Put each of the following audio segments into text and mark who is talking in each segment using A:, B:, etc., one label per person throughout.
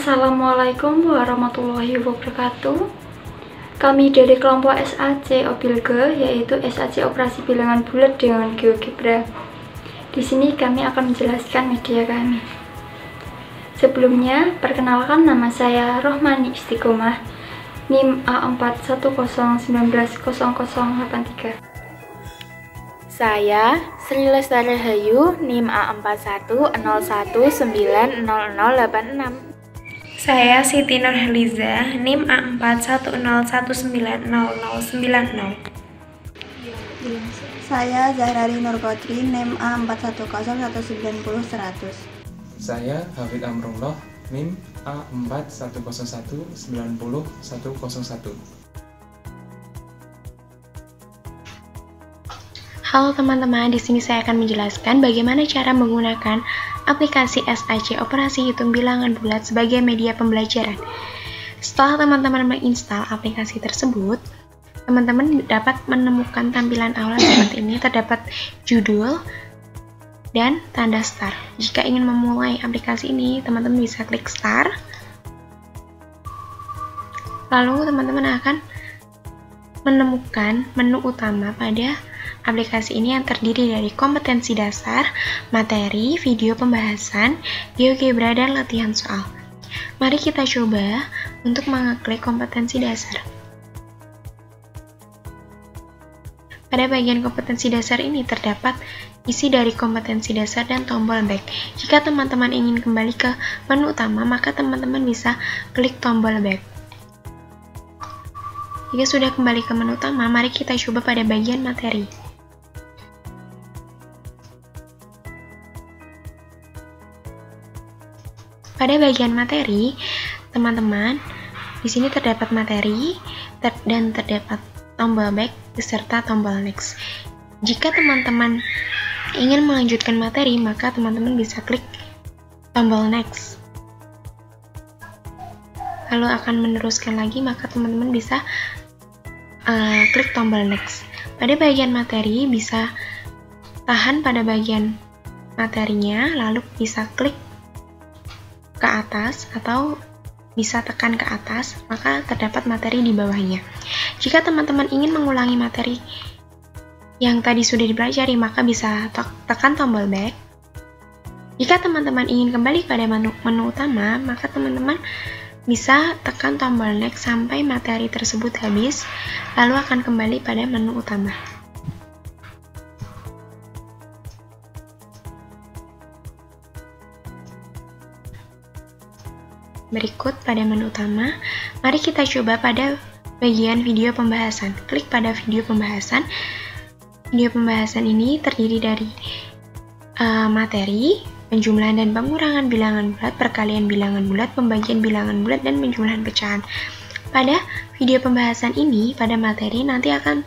A: Assalamualaikum warahmatullahi wabarakatuh. Kami dari kelompok SAC OBILGE, yaitu SAC Operasi Bilangan Bulat dengan GeoGebra. Di sini kami akan menjelaskan media kami. Sebelumnya, perkenalkan, nama saya Rohmani Istiqomah, NIM A41190083.
B: Saya Sri Lestari Hayu, NIM A4101900086.
C: Saya Siti Nurhaliza, NIM A4101900090.
D: Saya Zahrari Nurkotri, NIM A4101900100.
E: Saya Hafid Amrullah, NIM A4101900101.
C: Halo teman-teman, di sini saya akan menjelaskan bagaimana cara menggunakan aplikasi SAC Operasi Hitung Bilangan Bulat sebagai media pembelajaran. Setelah teman-teman menginstal aplikasi tersebut, teman-teman dapat menemukan tampilan awal seperti ini, terdapat judul dan tanda start. Jika ingin memulai aplikasi ini, teman-teman bisa klik start. Lalu teman-teman akan menemukan menu utama pada aplikasi ini yang terdiri dari kompetensi dasar, materi, video pembahasan, GeoGebra, dan latihan soal. Mari kita coba untuk mengeklik kompetensi dasar. Pada bagian kompetensi dasar ini terdapat isi dari kompetensi dasar dan tombol back. Jika teman-teman ingin kembali ke menu utama, maka teman-teman bisa klik tombol back. Jika sudah kembali ke menu utama, mari kita coba pada bagian materi. Pada bagian materi, teman-teman, di sini terdapat materi dan terdapat tombol back beserta tombol next. Jika teman-teman ingin melanjutkan materi, maka teman-teman bisa klik tombol next. Lalu akan meneruskan lagi, maka teman-teman bisa klik tombol next. Pada bagian materi, bisa tahan pada bagian materinya, lalu bisa klik ke atas atau bisa tekan ke atas, maka terdapat materi di bawahnya. Jika teman-teman ingin mengulangi materi yang tadi sudah dipelajari, maka bisa tekan tombol back. Jika teman-teman ingin kembali pada menu utama, maka teman-teman bisa tekan tombol next sampai materi tersebut habis, lalu akan kembali pada menu utama. Berikut pada menu utama, mari kita coba pada bagian video pembahasan. Klik pada video pembahasan. Video pembahasan ini terdiri dari materi, penjumlahan dan pengurangan bilangan bulat, perkalian bilangan bulat, pembagian bilangan bulat, dan penjumlahan pecahan. Pada video pembahasan ini, pada materi nanti akan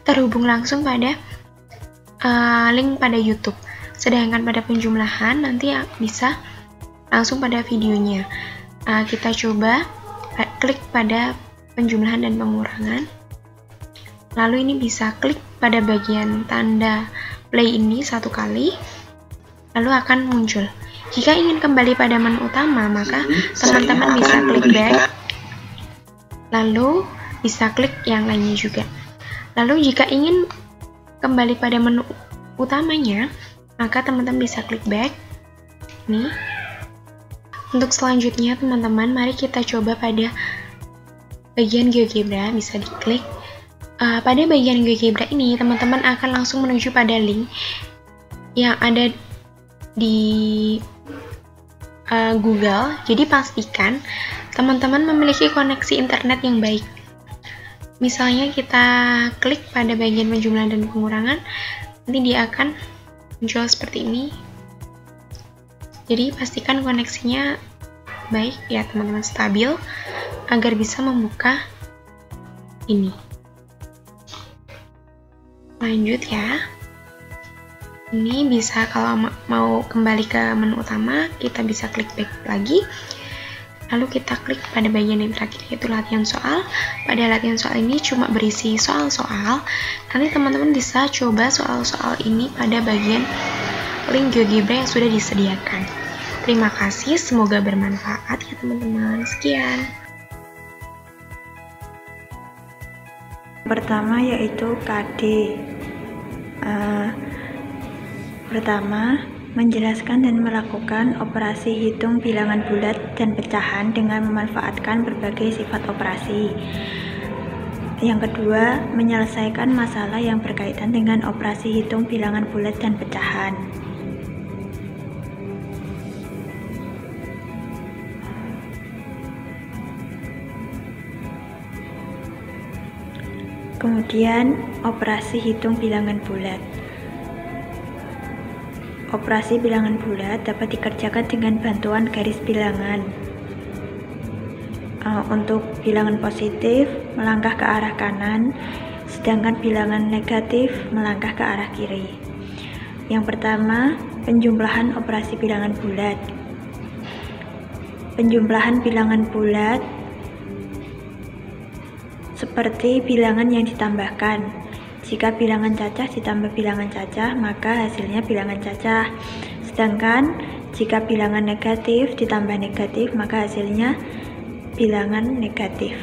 C: terhubung langsung pada link pada YouTube. Sedangkan pada penjumlahan nanti bisa langsung pada videonya. Kita coba klik pada penjumlahan dan pengurangan. Lalu ini bisa klik pada bagian tanda play ini satu kali, lalu akan muncul. Jika ingin kembali pada menu utama, maka teman-teman bisa klik back, lalu bisa klik yang lainnya juga. Lalu jika ingin kembali pada menu utamanya, maka teman-teman bisa klik back. Nih. Untuk selanjutnya, teman-teman, mari kita coba pada bagian GeoGebra, bisa diklik. Pada bagian GeoGebra ini, teman-teman akan langsung menuju pada link yang ada di Google. Jadi pastikan teman-teman memiliki koneksi internet yang baik. Misalnya kita klik pada bagian penjumlahan dan pengurangan, nanti dia akan muncul seperti ini. Jadi pastikan koneksinya baik ya teman-teman, stabil, agar bisa membuka ini. Lanjut ya. Ini bisa, kalau mau kembali ke menu utama, kita bisa klik back lagi. Lalu kita klik pada bagian yang terakhir, yaitu latihan soal. Pada latihan soal ini cuma berisi soal-soal. Nanti teman-teman bisa coba soal-soal ini pada bagian link GeoGebra yang sudah disediakan. Terima kasih, semoga bermanfaat ya teman-teman. Sekian.
D: Pertama yaitu KD. Pertama, menjelaskan dan melakukan operasi hitung bilangan bulat dan pecahan dengan memanfaatkan berbagai sifat operasi. Yang kedua, menyelesaikan masalah yang berkaitan dengan operasi hitung bilangan bulat dan pecahan. Kemudian, operasi hitung bilangan bulat. Operasi bilangan bulat dapat dikerjakan dengan bantuan garis bilangan. Untuk bilangan positif melangkah ke arah kanan, sedangkan bilangan negatif melangkah ke arah kiri. Yang pertama, penjumlahan operasi bilangan bulat. Penjumlahan bilangan bulat seperti bilangan yang ditambahkan. Jika bilangan cacah ditambah bilangan cacah, maka hasilnya bilangan cacah. Sedangkan jika bilangan negatif ditambah negatif, maka hasilnya bilangan negatif.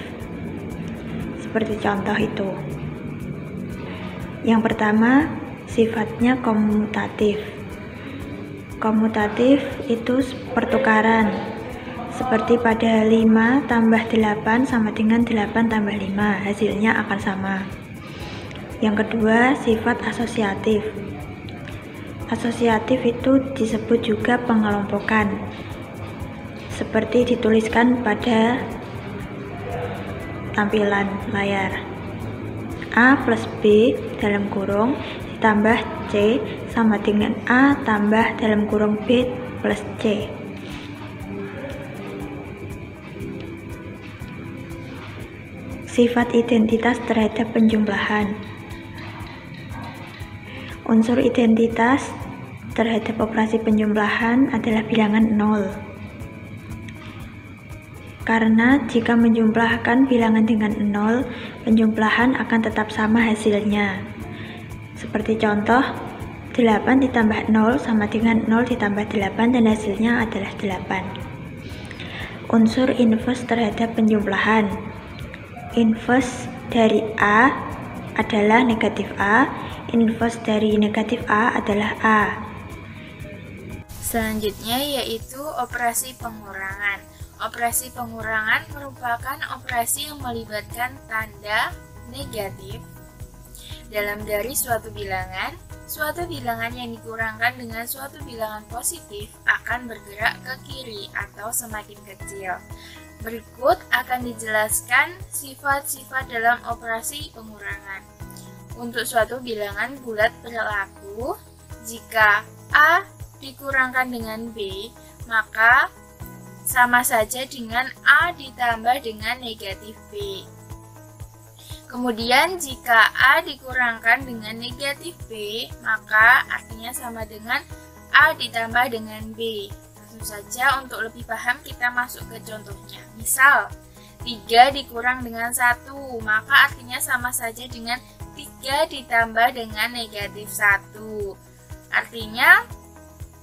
D: Seperti contoh itu. Yang pertama, sifatnya komutatif. Komutatif itu pertukaran. Seperti pada 5 tambah 8 sama dengan 8 tambah 5, hasilnya akan sama. Yang kedua, sifat asosiatif. Asosiatif itu disebut juga pengelompokan. Seperti dituliskan pada tampilan layar. A plus B dalam kurung ditambah C sama dengan A tambah dalam kurung B plus C. Sifat identitas terhadap penjumlahan. Unsur identitas terhadap operasi penjumlahan adalah bilangan 0. Karena jika menjumlahkan bilangan dengan 0, penjumlahan akan tetap sama hasilnya. Seperti contoh, 8 ditambah 0 sama dengan 0 ditambah 8 dan hasilnya adalah 8. Unsur inverse terhadap penjumlahan. Inverse dari A adalah negatif A, inverse dari negatif A adalah A.
B: Selanjutnya yaitu operasi pengurangan. Operasi pengurangan merupakan operasi yang melibatkan tanda negatif dalam dari suatu bilangan. Suatu bilangan yang dikurangkan dengan suatu bilangan positif akan bergerak ke kiri atau semakin kecil. Berikut akan dijelaskan sifat-sifat dalam operasi pengurangan. Untuk suatu bilangan bulat berlaku, jika A dikurangkan dengan B, maka sama saja dengan A ditambah dengan negatif B. Kemudian jika A dikurangkan dengan negatif B, maka artinya sama dengan A ditambah dengan B. Langsung saja untuk lebih paham kita masuk ke contohnya. Misal, 3 dikurang dengan 1, maka artinya sama saja dengan 3 ditambah dengan negatif 1. Artinya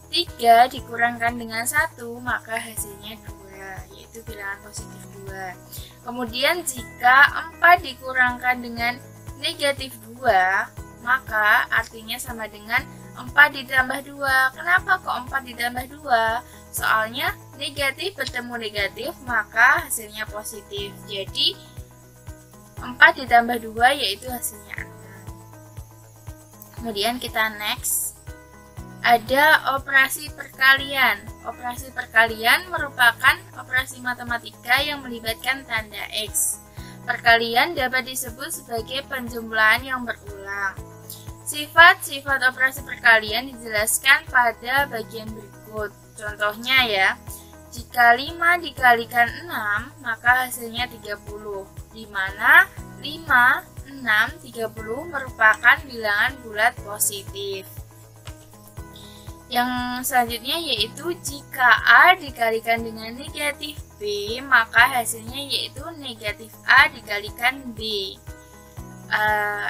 B: 3 dikurangkan dengan 1, maka hasilnya 2, yaitu bilangan positif 2. Kemudian jika 4 dikurangkan dengan negatif 2, maka artinya sama dengan 4 ditambah 2. Kenapa kok 4 ditambah 2? Soalnya negatif bertemu negatif, maka hasilnya positif. Jadi 4 ditambah 2 yaitu hasilnya 6. Kemudian kita next. Ada operasi perkalian. Operasi perkalian merupakan operasi matematika yang melibatkan tanda X. Perkalian dapat disebut sebagai penjumlahan yang berulang. Sifat-sifat operasi perkalian dijelaskan pada bagian berikut. Contohnya ya, jika 5 dikalikan 6, maka hasilnya 30. Di mana 5, 6, 30 merupakan bilangan bulat positif. Yang selanjutnya yaitu jika A dikalikan dengan negatif B, maka hasilnya yaitu negatif A dikalikan B.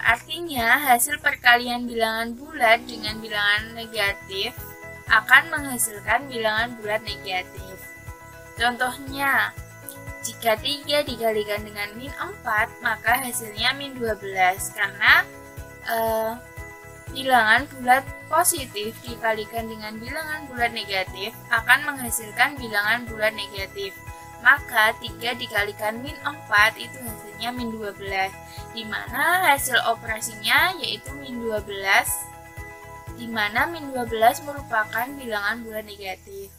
B: Artinya hasil perkalian bilangan bulat dengan bilangan negatif akan menghasilkan bilangan bulat negatif. Contohnya, jika 3 dikalikan dengan min 4, maka hasilnya min 12, karena bilangan bulat positif dikalikan dengan bilangan bulat negatif akan menghasilkan bilangan bulat negatif. Maka 3 dikalikan min 4 itu hasilnya min 12, di mana hasil operasinya yaitu min 12, di mana min 12 merupakan bilangan bulat negatif.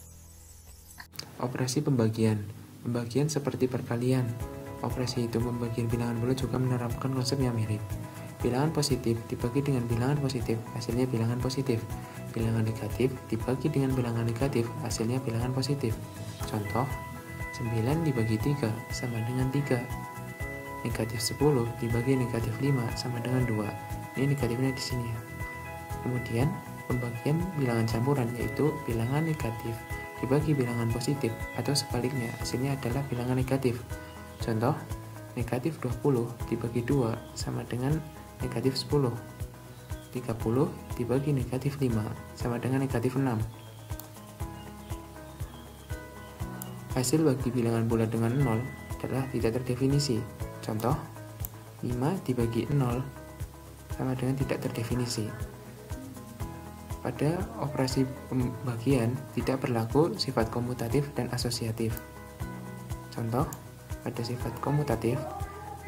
F: Operasi pembagian. Pembagian seperti perkalian. Operasi itu membagian bilangan bulat juga menerapkan konsep yang mirip. Bilangan positif dibagi dengan bilangan positif, hasilnya bilangan positif. Bilangan negatif dibagi dengan bilangan negatif, hasilnya bilangan positif. Contoh, 9 dibagi 3 sama dengan 3. Negatif 10 dibagi negatif 5 sama dengan 2. Ini negatifnya di sini ya. Kemudian, pembagian bilangan campuran yaitu bilangan negatif dibagi bilangan positif atau sebaliknya, hasilnya adalah bilangan negatif. Contoh, negatif 20 dibagi 2 sama dengan negatif 10. 30 dibagi negatif 5 sama dengan negatif 6. Hasil bagi bilangan bulat dengan 0 adalah tidak terdefinisi. Contoh, 5 dibagi 0 sama dengan tidak terdefinisi. Pada operasi pembagian tidak berlaku sifat komutatif dan asosiatif. Contoh, pada sifat komutatif,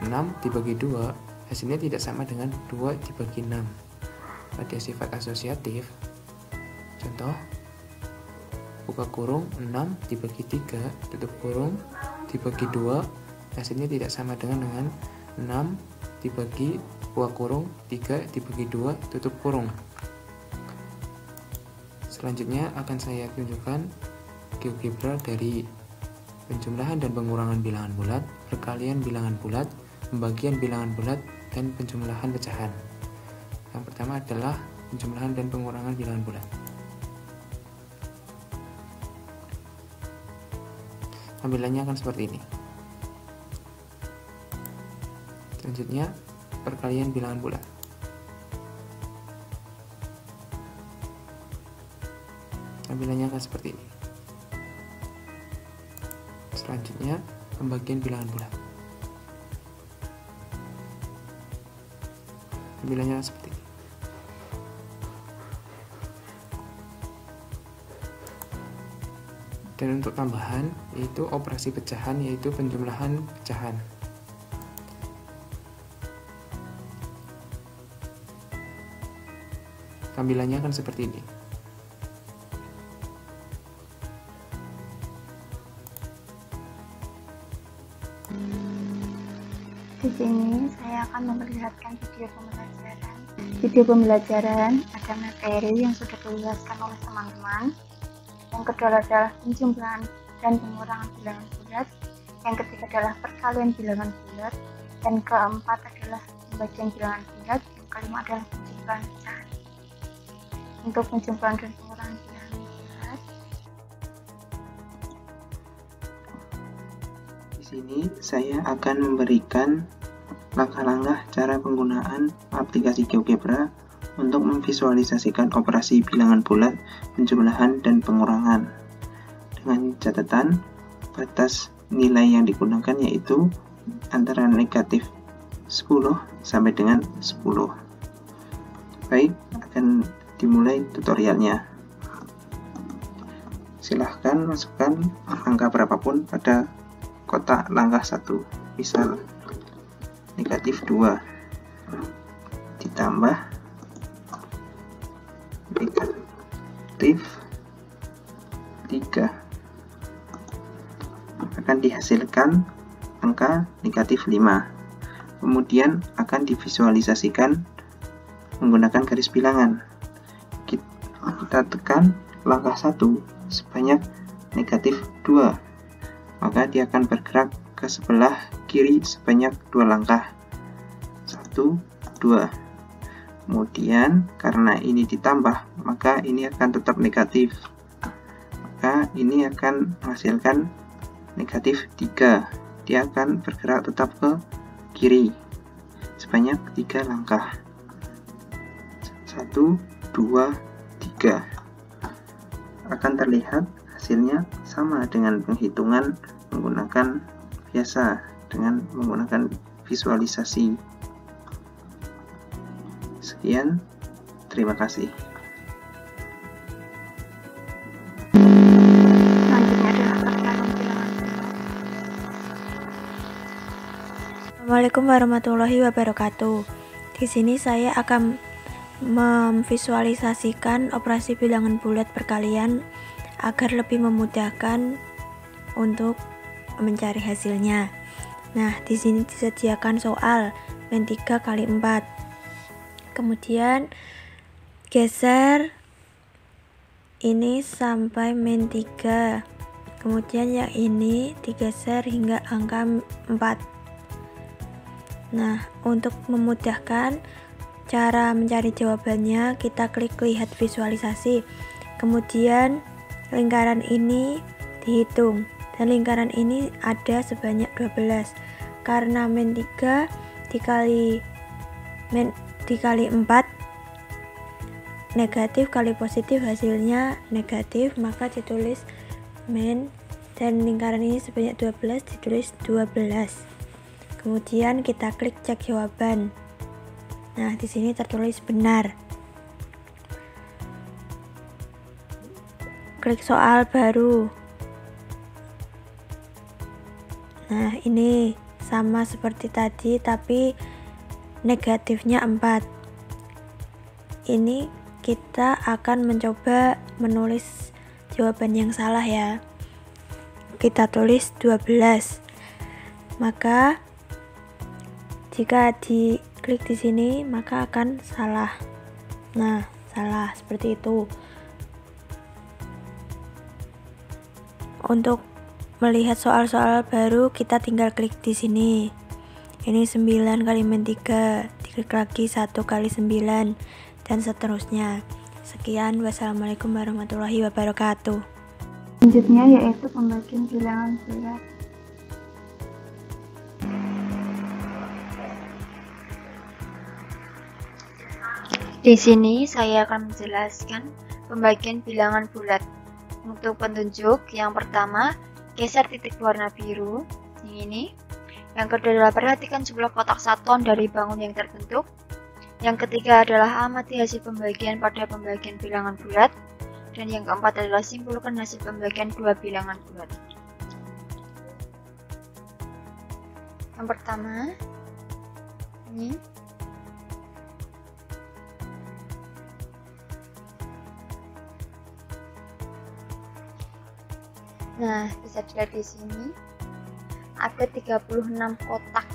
F: 6 dibagi 2 hasilnya tidak sama dengan 2 dibagi 6. Pada sifat asosiatif, contoh, buka kurung 6 dibagi 3 tutup kurung dibagi 2 hasilnya tidak sama dengan 6 dibagi buka kurung 3 dibagi 2 tutup kurung. Selanjutnya akan saya tunjukkan GeoGebra dari penjumlahan dan pengurangan bilangan bulat, perkalian bilangan bulat, pembagian bilangan bulat, dan penjumlahan pecahan. Yang pertama adalah penjumlahan dan pengurangan bilangan bulat. Tampilannya akan seperti ini. Selanjutnya, perkalian bilangan bulat. Tampilannya akan seperti ini. Selanjutnya, pembagian bilangan bulat. Tampilannya seperti ini. Dan untuk tambahan, yaitu operasi pecahan, yaitu penjumlahan pecahan. Tampilannya akan seperti ini.
A: Di sini saya akan memperlihatkan video pembelajaran. Video pembelajaran ada materi yang sudah dijelaskan oleh teman-teman. Yang kedua adalah penjumlahan dan pengurangan bilangan bulat. Yang ketiga adalah perkalian bilangan bulat. Dan keempat adalah pembagian bilangan bulat. Yang kelima adalah penjumlahan pecahan. Untuk penjumlahan dan pengurangan bilangan bulat,
F: di sini saya akan memberikan langkah-langkah cara penggunaan aplikasi GeoGebra untuk memvisualisasikan operasi bilangan bulat, penjumlahan, dan pengurangan. Dengan catatan, batas nilai yang digunakan yaitu antara negatif 10 sampai dengan 10. Baik, akan dimulai tutorialnya. Silahkan masukkan angka berapapun pada kotak langkah 1. Misal, negatif 2 ditambah negatif 3 akan dihasilkan angka negatif 5. Kemudian akan divisualisasikan menggunakan garis bilangan. Kita tekan langkah 1 sebanyak negatif 2, maka dia akan bergerak ke sebelah kiri sebanyak 2 langkah. 1, 2. Kemudian karena ini ditambah, maka ini akan tetap negatif. Maka ini akan menghasilkan negatif 3. Dia akan bergerak tetap ke kiri sebanyak 3 langkah. 1, 2, 3. akan terlihat hasilnya sama dengan penghitungan menggunakan biasa dengan menggunakan visualisasi. Sekian, terima kasih.
A: Selanjutnya adalah perkalian bilangan.
D: Assalamualaikum warahmatullahi wabarakatuh. Di sini saya akan memvisualisasikan operasi bilangan bulat perkalian agar lebih memudahkan untuk mencari hasilnya. Nah, di sini disediakan soal min 3 kali 4. Kemudian geser ini sampai min 3. Kemudian yang ini digeser hingga angka 4. Nah, untuk memudahkan cara mencari jawabannya, kita klik lihat visualisasi. Kemudian lingkaran ini dihitung, dan lingkaran ini ada sebanyak 12. Karena min 3 dikali 4 negatif kali positif hasilnya negatif, maka ditulis min, dan lingkaran ini sebanyak 12 ditulis 12. Kemudian kita klik cek jawaban. Nah, di sini tertulis benar. Klik soal baru. Nah, ini sama seperti tadi tapi negatifnya 4. Ini kita akan mencoba menulis jawaban yang salah ya. Kita tulis 12. Maka jika diklik di sini maka akan salah. Nah, salah seperti itu. Untuk melihat soal-soal baru kita tinggal klik di sini. Ini 9 kali min 3, diklik lagi 1 kali 9 dan seterusnya. Sekian, wassalamualaikum warahmatullahi wabarakatuh.
A: Selanjutnya yaitu pembagian bilangan bulat. Di sini saya akan menjelaskan pembagian bilangan bulat. Untuk petunjuk, yang pertama, geser titik warna biru, yang ini. Yang kedua adalah perhatikan jumlah kotak satuan dari bangun yang terbentuk. Yang ketiga adalah amati hasil pembagian pada pembagian bilangan bulat. Dan yang keempat adalah simpulkan hasil pembagian dua bilangan bulat. Yang pertama, ini. Nah, bisa dilihat di sini ada 36 kotak.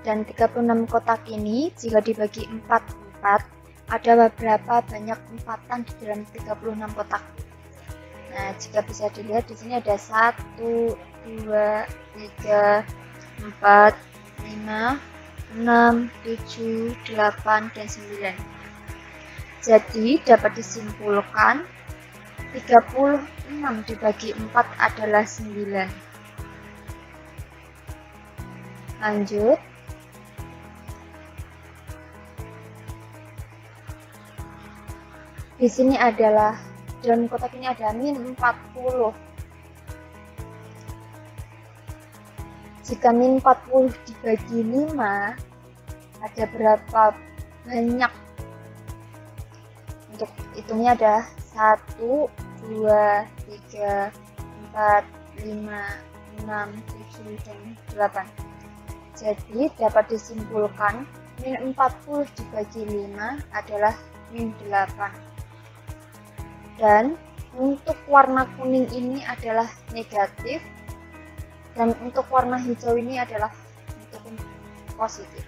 A: Dan 36 kotak ini jika dibagi 4 ada beberapa banyak empatan di dalam 36 kotak. Nah, jika bisa dilihat di sini ada 1, 2, 3, 4, 5, 6, 7, 8, dan 9. Jadi dapat disimpulkan 36 dibagi 4 adalah 9. Lanjut. Di sini adalah dalam kotak ini ada min 40. Jika min 40 dibagi 5 ada berapa banyak? Untuk hitungnya ada 1, 2, 3, 4, 5, 6, 7, dan 8. Jadi dapat disimpulkan min 40 dibagi 5 adalah min 8. Dan untuk warna kuning ini adalah negatif, dan untuk warna hijau ini adalah untuk positif.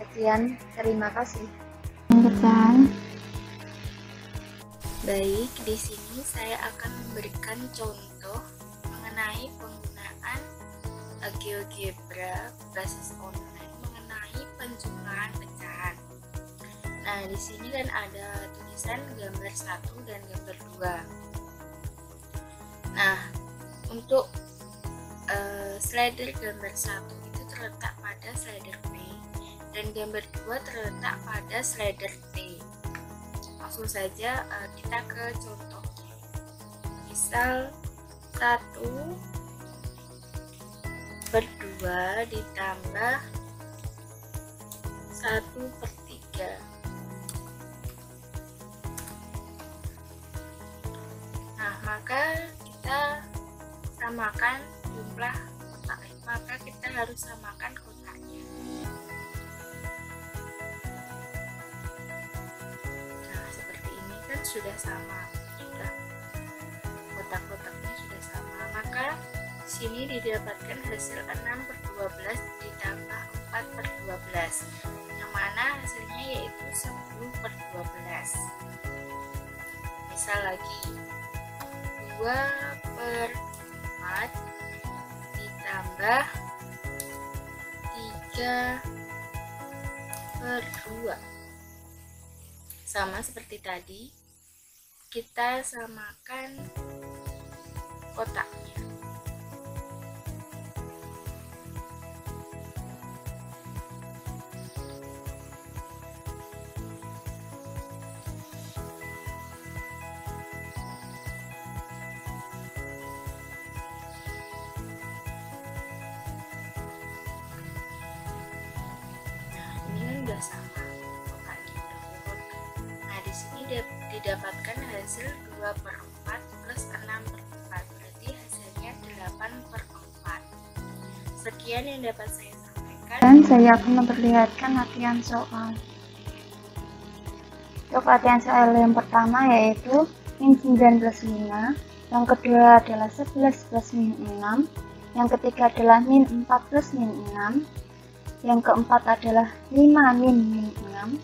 A: Sekian, terima kasih.
B: Baik, di sini saya akan memberikan contoh mengenai penggunaan GeoGebra berbasis online mengenai penjumlahan pecahan. Nah, di sini kan ada tulisan gambar 1 dan gambar 2. Nah, untuk slider gambar 1 itu terletak pada slider P dan gambar 2 terletak pada slider T. langsung saja kita ke contoh. Misal 1/2 ditambah 1/3. Nah, maka kita samakan jumlah kotak, maka kita harus samakan kotaknya. Nah, seperti ini kan sudah sama, sudah kotak-kotaknya sudah sama, maka di sini didapatkan hasil 6/12 ditambah 4/12, yang mana hasilnya yaitu 10/12. Misal lagi 2/4 ditambah 3/2. Sama seperti tadi, kita samakan kotaknya. Udah sama kotaknya, udah kurun. Nah, di sini didapatkan hasil 2/4 plus 6/4, berarti hasilnya 8/4. Sekian yang dapat saya sampaikan,
A: Dan saya akan memperlihatkan latihan soal. Untuk latihan soal yang pertama yaitu min 9 plus 5, yang kedua adalah 11 plus min 6, yang ketiga adalah min 4 plus min 6, yang keempat adalah 5 min 6,